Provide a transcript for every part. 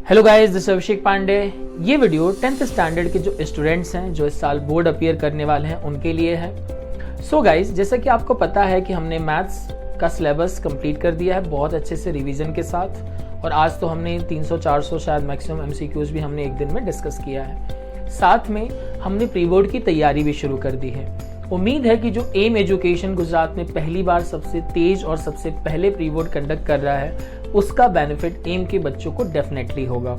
Hello guys, this अभिषेक पांडे। ये video 10th standard के जो स्टूडेंट्स हैं जो इस साल बोर्ड अपीयर करने वाले हैं उनके लिए है। सो गाइस, जैसा कि आपको पता है कि हमने मैथ्स का सिलेबस कंप्लीट कर दिया है बहुत अच्छे से रिवीजन के साथ, और आज तो हमने 300-400 शायद मैक्सिमम एमसीक्यूज भी हमने एक दिन में डिस्कस किया है। साथ में हमने प्री बोर्ड की तैयारी भी शुरू कर दी है। उम्मीद है कि जो एम एजुकेशन गुजरात में पहली बार सबसे तेज और सबसे पहले प्री बोर्ड कंडक्ट कर रहा है उसका बेनिफिट एम के बच्चों को डेफिनेटली होगा,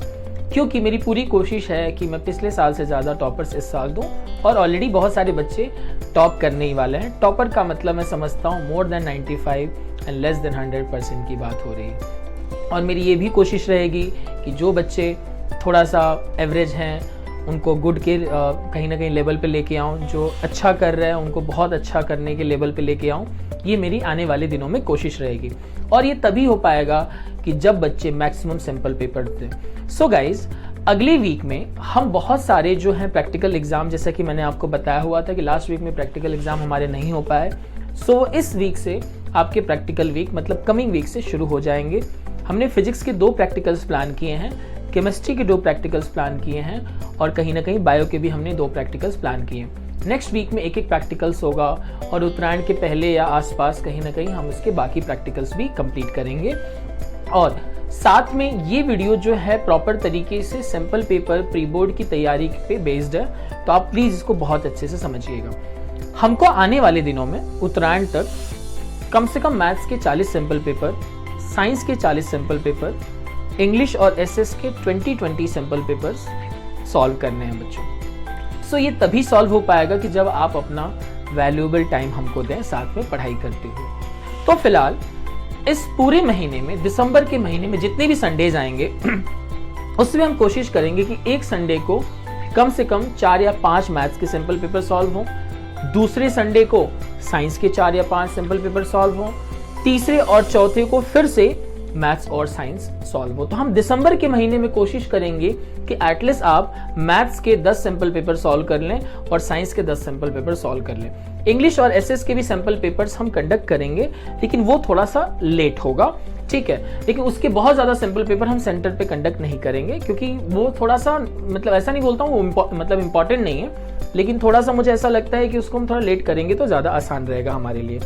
क्योंकि मेरी पूरी कोशिश है कि मैं पिछले साल से ज़्यादा टॉपर्स इस साल दूं, और ऑलरेडी बहुत सारे बच्चे टॉप करने ही वाले हैं। टॉपर का मतलब मैं समझता हूँ more than 95 and less than 100% की बात हो रही है। और मेरी ये भी कोशिश रहेगी कि जो बच्चे थोड़ा सा एवरेज हैं उनको गुड के कहीं ना कहीं लेवल पे लेके आऊँ, जो अच्छा कर रहे हैं उनको बहुत अच्छा करने के लेवल पे लेके आऊँ। ये मेरी आने वाले दिनों में कोशिश रहेगी, और ये तभी हो पाएगा कि जब बच्चे मैक्सिमम सिंपल पेपर दें। सो गाइज, अगले वीक में हम बहुत सारे जो हैं प्रैक्टिकल एग्जाम, जैसा कि मैंने आपको बताया हुआ था कि लास्ट वीक में प्रैक्टिकल एग्जाम हमारे नहीं हो पाए। सो इस वीक से आपके प्रैक्टिकल वीक मतलब कमिंग वीक से शुरू हो जाएंगे। हमने फिजिक्स के 2 प्रैक्टिकल्स प्लान किए हैं, केमिस्ट्री के 2 प्रैक्टिकल्स प्लान किए हैं, और कहीं ना कहीं बायो के भी हमने 2 प्रैक्टिकल्स प्लान किए हैं। नेक्स्ट वीक में एक प्रैक्टिकल्स होगा, और उत्तरायण के पहले या आसपास कहीं ना कहीं हम इसके बाकी प्रैक्टिकल्स भी कंप्लीट करेंगे। और साथ में ये वीडियो जो है प्रॉपर तरीके से सिंपल पेपर प्री बोर्ड की तैयारी पे बेस्ड है, तो आप प्लीज इसको बहुत अच्छे से समझिएगा। हमको आने वाले दिनों में उत्तरायण तक कम से कम मैथ्स के 40 सिंपल पेपर, साइंस के 40 सिंपल पेपर, इंग्लिश और एसएस के 20 सिंपल पेपर्स सॉल्व करने हैं बच्चों। सो ये तभी सॉल्व हो पाएगा कि जब आप अपना वैल्यूएबल टाइम हमको दें साथ में पढ़ाई करते हुए। तो फिलहाल इस पूरे महीने में, दिसंबर के महीने में जितने भी संडेज आएंगे उसमें हम कोशिश करेंगे कि एक संडे को कम से कम 4 या 5 मैथ्स के सिंपल पेपर सॉल्व हों, दूसरे संडे को साइंस के 4 या 5 सिंपल पेपर सॉल्व हों, तीसरे और चौथे को फिर से मैथ्स और साइंस सॉल्व हो। तो हम दिसंबर के महीने में कोशिश करेंगे कि एटलीस्ट आप मैथ्स के 10 सिंपल पेपर सॉल्व कर लें और साइंस के 10 सिंपल पेपर सॉल्व कर लें। इंग्लिश और एसएस के भी सिंपल पेपर्स हम कंडक्ट करेंगे, लेकिन वो थोड़ा सा लेट होगा, ठीक है। लेकिन उसके बहुत ज्यादा सिंपल पेपर हम सेंटर पे कंडक्ट नहीं करेंगे, क्योंकि वो थोड़ा सा, मतलब ऐसा नहीं बोलता हूँ वो मतलब इंपॉर्टेंट नहीं है, लेकिन थोड़ा सा मुझे ऐसा लगता है कि उसको हम थोड़ा लेट करेंगे तो ज्यादा आसान रहेगा हमारे लिए।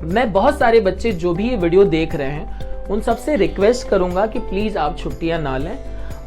मैं बहुत सारे बच्चे जो भी ये वीडियो देख रहे हैं उन सबसे रिक्वेस्ट करूंगा कि प्लीज आप छुट्टियां ना लें,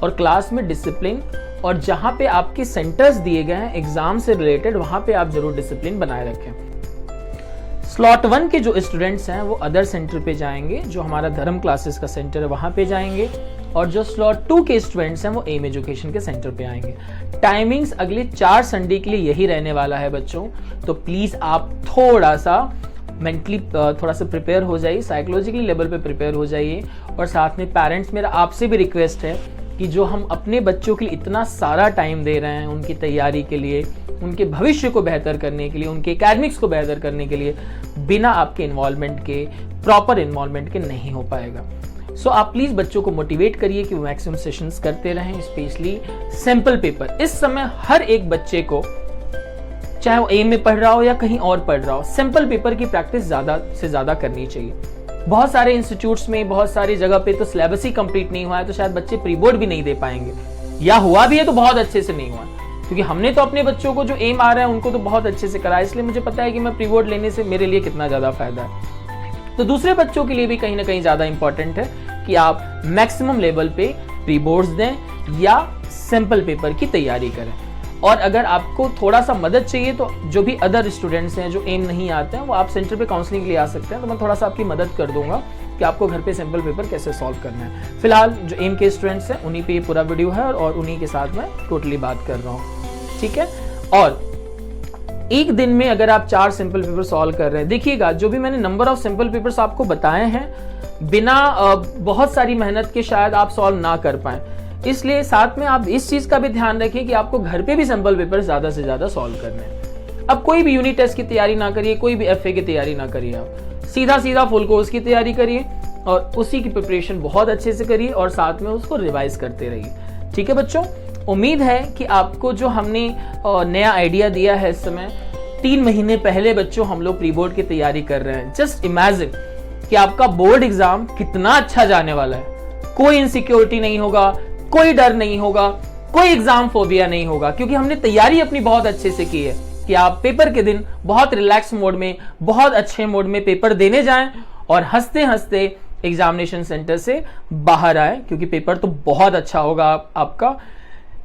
और क्लास में डिसिप्लिन, और जहां पे आपके सेंटर्स दिए गए हैं एग्जाम से रिलेटेड वहां पे आप जरूर डिसिप्लिन बनाए रखें। स्लॉट 1 के जो स्टूडेंट्स हैं वो अदर सेंटर पे जाएंगे, जो हमारा धर्म क्लासेस का सेंटर है वहां पे जाएंगे, और जो स्लॉट 2 के स्टूडेंट्स हैं वो एम एजुकेशन के सेंटर पे आएंगे। टाइमिंग्स अगले 4 संडे के लिए यही रहने वाला है बच्चों, तो प्लीज आप थोड़ा सा मेंटली थोड़ा सा प्रिपेयर हो जाइए, साइकोलॉजिकली लेवल पे प्रिपेयर हो जाइए। और साथ में पेरेंट्स, मेरा आपसे भी रिक्वेस्ट है कि जो हम अपने बच्चों के लिए इतना सारा टाइम दे रहे हैं उनकी तैयारी के लिए, उनके भविष्य को बेहतर करने के लिए, उनके एकेडमिक्स को बेहतर करने के लिए, बिना आपके इन्वॉल्वमेंट के, प्रॉपर इन्वॉल्वमेंट के नहीं हो पाएगा। सो आप प्लीज बच्चों को मोटिवेट करिए कि वो मैक्सिमम सेशंस करते रहें, स्पेशली सिंपल पेपर। इस समय हर एक बच्चे को, चाहे वो एम में पढ़ रहा हो या कहीं और पढ़ रहा हो, सिंपल पेपर की प्रैक्टिस ज्यादा से ज्यादा करनी चाहिए। बहुत सारे इंस्टीट्यूट्स में, बहुत सारी जगह पे तो सिलेबस ही कंप्लीट नहीं हुआ है, तो शायद बच्चे प्री बोर्ड भी नहीं दे पाएंगे, या हुआ भी है तो बहुत अच्छे से नहीं हुआ, क्योंकि हमने तो अपने बच्चों को जो एम आ रहा है उनको तो बहुत अच्छे से कराया, इसलिए मुझे पता है कि मैं प्री बोर्ड लेने से मेरे लिए कितना ज्यादा फायदा है। तो दूसरे बच्चों के लिए भी कहीं ना कहीं ज्यादा इंपॉर्टेंट है कि आप मैक्सिमम लेवल पे प्री बोर्ड्स दें या सिंपल पेपर की तैयारी करें। और अगर आपको थोड़ा सा मदद चाहिए तो जो भी अदर स्टूडेंट्स हैं जो एम नहीं आते हैं वो आप सेंटर पे काउंसलिंग के लिए आ सकते हैं, तो मैं थोड़ा सा आपकी मदद कर दूंगा कि आपको घर पे सिंपल पेपर कैसे सॉल्व करना है। फिलहाल जो एम के स्टूडेंट्स हैं उन्हीं पे ये पूरा वीडियो है, और उन्हीं के साथ मैं टोटली बात कर रहा हूँ, ठीक है। और एक दिन में अगर आप 4 सिंपल पेपर सॉल्व कर रहे हैं, देखिएगा जो भी मैंने नंबर ऑफ सिंपल पेपर्स आपको बताए हैं, बिना बहुत सारी मेहनत के शायद आप सॉल्व ना कर पाए, इसलिए साथ में आप इस चीज का भी ध्यान रखिए कि आपको घर पे भी सिंपल पेपर ज्यादा से ज्यादा सॉल्व करने हैं। अब कोई भी यूनिट टेस्ट की तैयारी ना करिए, कोई भी एफए की तैयारी ना करिए, आप सीधा फुल कोर्स की तैयारी करिए और उसी की प्रिपरेशन बहुत अच्छे से करिए, और साथ में उसको रिवाइज करते रहिए, ठीक है बच्चों। उम्मीद है कि आपको जो हमने नया आइडिया दिया है इस समय, 3 महीने पहले बच्चों हम लोग प्री बोर्ड की तैयारी कर रहे हैं। जस्ट इमेजिन कि आपका बोर्ड एग्जाम कितना अच्छा जाने वाला है, कोई इनसिक्योरिटी नहीं होगा, कोई डर नहीं होगा, कोई एग्जाम फोबिया नहीं होगा, क्योंकि हमने तैयारी अपनी बहुत अच्छे से की है कि आप पेपर के दिन बहुत रिलैक्स मोड में, बहुत अच्छे मोड में पेपर देने जाएं और हंसते हंसते एग्जामिनेशन सेंटर से बाहर आए, क्योंकि पेपर तो बहुत अच्छा होगा आपका।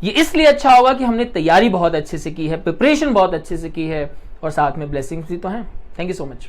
ये इसलिए अच्छा होगा कि हमने तैयारी बहुत अच्छे से की है, प्रिपरेशन बहुत अच्छे से की है और साथ में ब्लेसिंग्स भी तो हैं। Thank you so much.